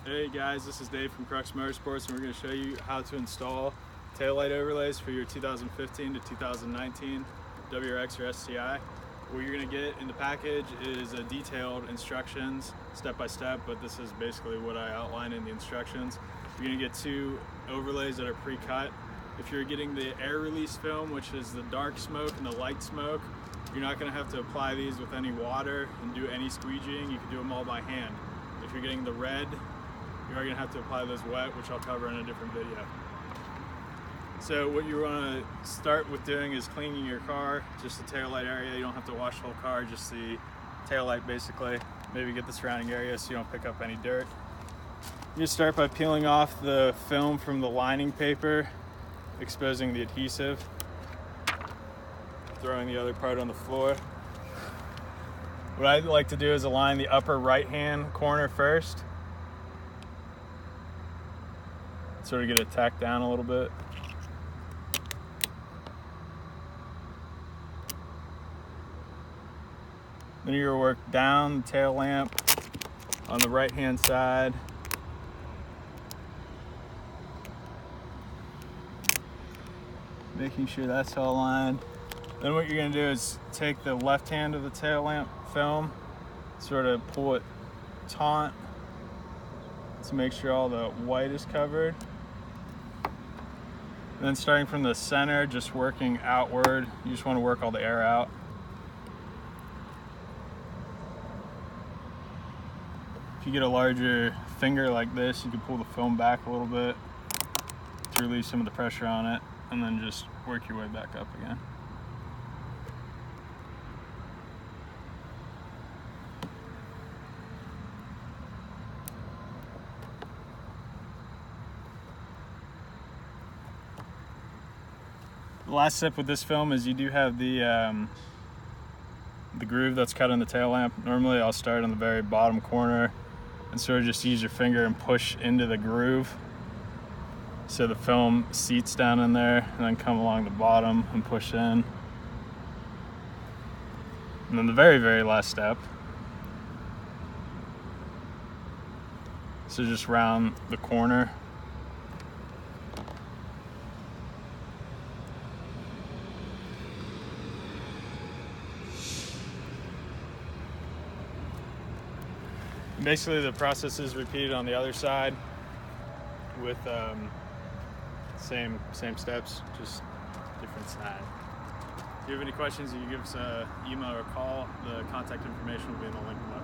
Hey guys, this is Dave from Crux Motorsports, and we're going to show you how to install taillight overlays for your 2015 to 2019 WRX or STI. What you're going to get in the package is a detailed instructions step by step, but this is basically what I outlined in the instructions. You're going to get two overlays that are pre-cut. If you're getting the air release film, which is the dark smoke and the light smoke, you're not going to have to apply these with any water and do any squeegeeing. You can do them all by hand. If you're getting the red, you are going to have to apply those wet, which I'll cover in a different video. So what you want to start with doing is cleaning your car, just the taillight area. You don't have to wash the whole car, just the taillight basically. Maybe get the surrounding area so you don't pick up any dirt. You start by peeling off the film from the lining paper, exposing the adhesive, throwing the other part on the floor. What I like to do is align the upper right-hand corner first. Sort of get it tacked down a little bit. Then you're gonna work down the tail lamp on the right-hand side. Making sure that's all aligned. Then what you're gonna do is take the left hand of the tail lamp film, sort of pull it taut to make sure all the white is covered. And then starting from the center, just working outward. You just want to work all the air out. If you get a larger finger like this, you can pull the film back a little bit to relieve some of the pressure on it, and then just work your way back up again. The last step with this film is you do have the groove that's cut in the tail lamp. Normally I'll start on the very bottom corner and sort of just use your finger and push into the groove so the film seats down in there, and then come along the bottom and push in. And then the very last step, so just round the corner. Basically the process is repeated on the other side with same steps, just different side. If you have any questions, you can give us an email or a call. The contact information will be in the link below.